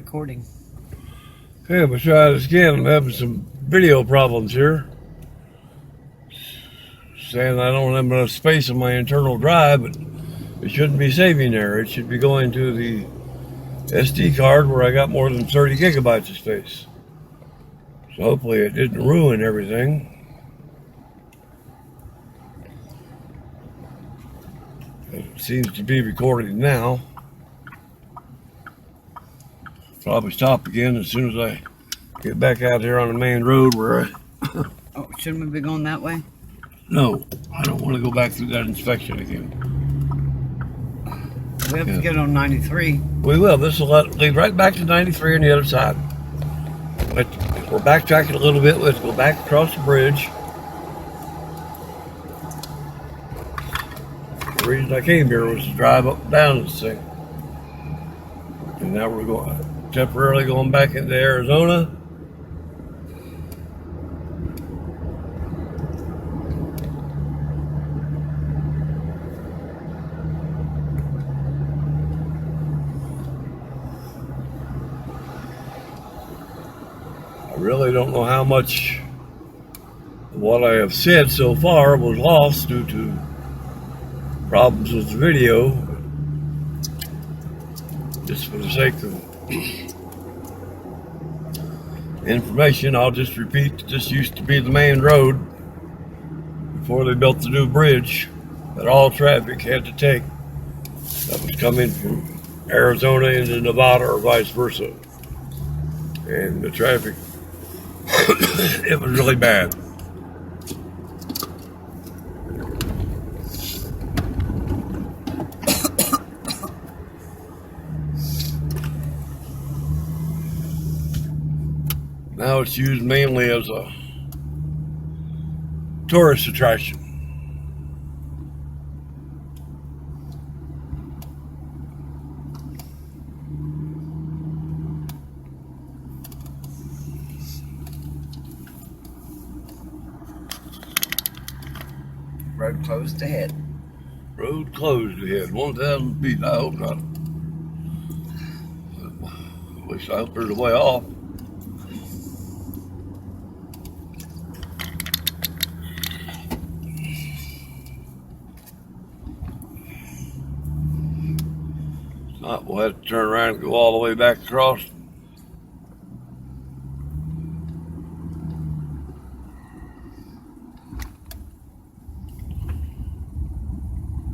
recording. Okay, we'll try this again. I'm having some video problems here. Saying I don't have enough space on my internal drive, but it shouldn't be saving there. It should be going to the SD card where I got more than 30 gigabytes of space. So hopefully it didn't ruin everything. It seems to be recording now. Probably stop again as soon as I get back out here on the main road where I... Oh, shouldn't we be going that way? No, I don't want to go back through that inspection again. We have to get on 93. We will. This will lead right back to 93 on the other side. But if we're backtracking a little bit, let's go back across the bridge. The reason I came here was to drive up and down this thing. And now we're temporarily going back into Arizona. I really don't know how much of what I have said so far was lost due to problems with the video. Just for the sake of information, I'll just repeat that this used to be the main road before they built the new bridge that all traffic had to take that was coming from Arizona into Nevada or vice versa. And the traffic, it was really bad. Now it's used mainly as a tourist attraction. Road closed ahead. Road closed ahead, 1,000 feet. I hope not. At least I hope there's a way off. If not, we'll have to turn around and go all the way back across.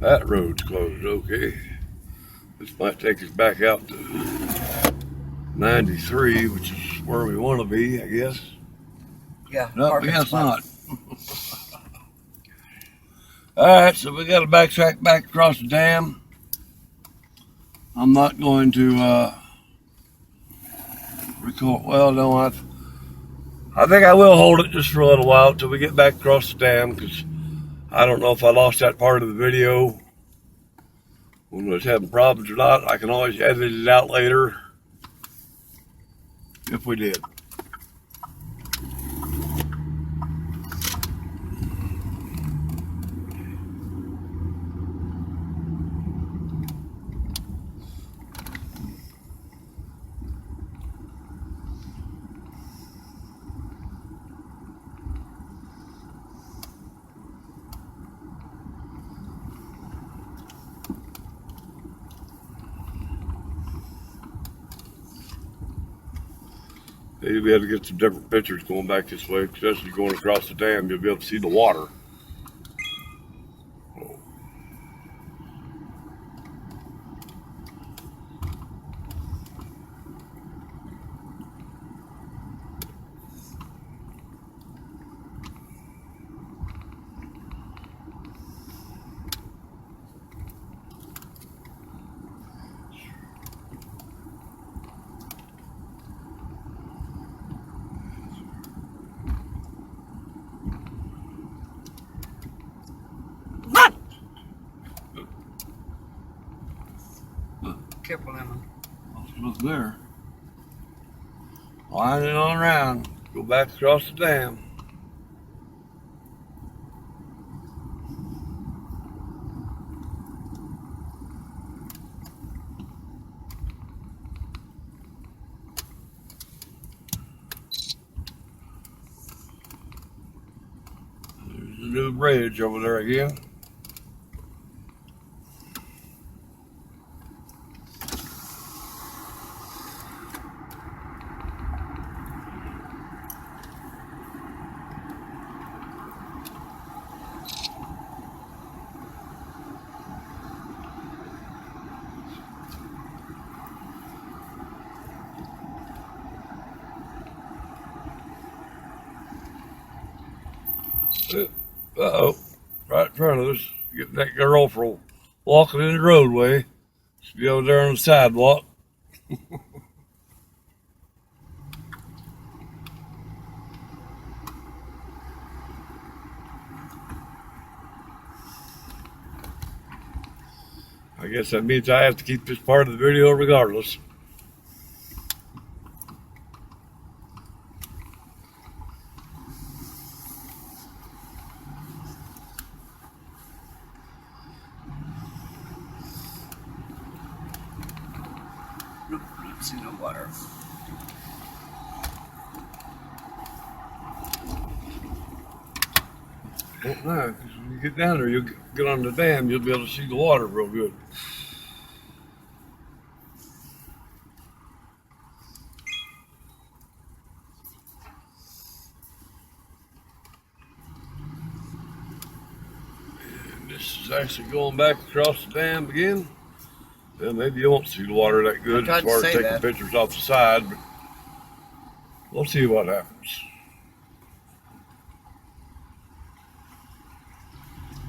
That road's closed, okay. This might take us back out to 93, which is where we want to be, I guess. Yeah. No, I guess not. Alright, so we got to backtrack back across the dam. I'm not going to record. Well, no, I think I will hold it just for a little while until we get back across the dam, because I don't know if I lost that part of the video when I was having problems or not. I can always edit it out later if we did. Maybe we have to get some different pictures going back this way, especially going across the dam. You'll be able to see the water. Careful, Emma. Look there. Winding on around. Go back across the dam. bridge over there again. Uh-oh, right in front of us. Getting that girl for walking in the roadway. She'll be over there on the sidewalk. I guess that means I have to keep this part of the video regardless. Nope, not see no water. Well, no, 'cause when you get down there, you'll get on the dam, you'll be able to see the water real good. And this is actually going back across the dam again. Well, maybe you won't see the water that good as far as taking pictures off the side, but we'll see what happens.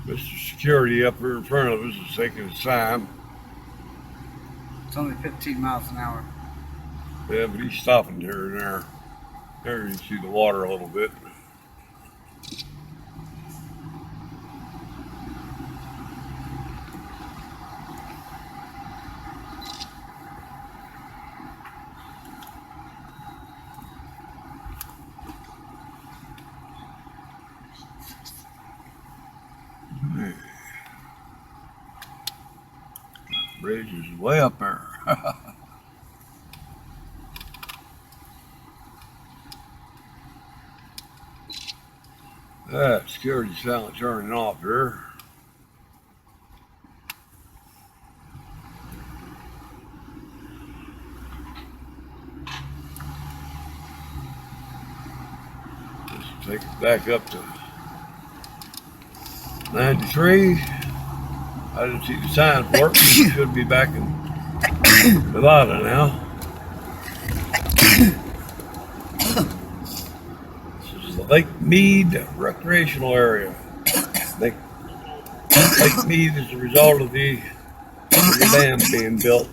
Mr. Security up here in front of us is taking his time. It's only 15 miles an hour. Yeah, but he's stopping here and there. There you can see the water a little bit. Bridge is way up there. That security's finally turning off here. Let's take it back up to 93. I didn't see the sign for it. We should be back in Nevada now. This is the Lake Mead recreational area. Lake Mead is the result of the Hoover Dam being built.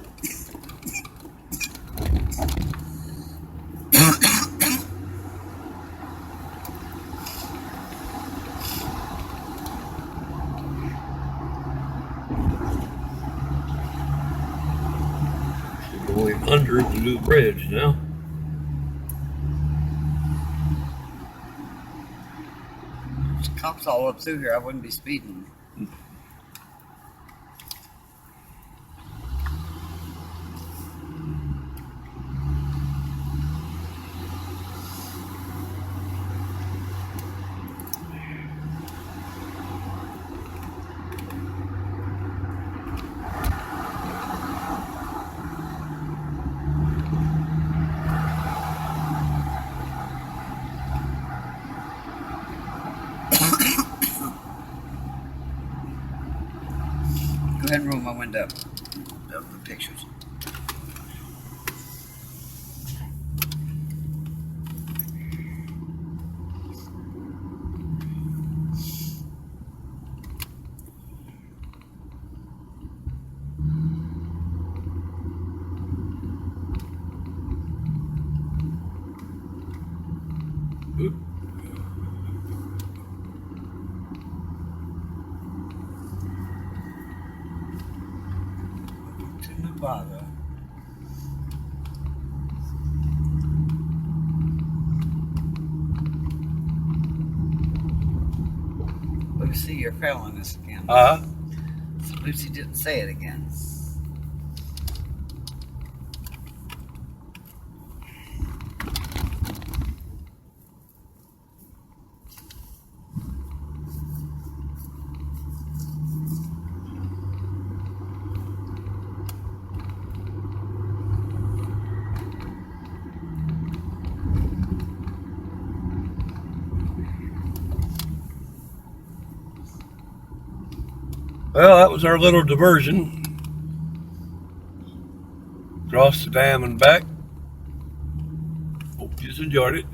Going under to do the bridge now. There's cops all up through here. I wouldn't be speeding. Go ahead and roll my window of the pictures. Oop. To Nevada. Lucy, you're failing us again. So Lucy didn't say it again. Well, that was our little diversion. Across the dam and back. Hope you enjoyed it.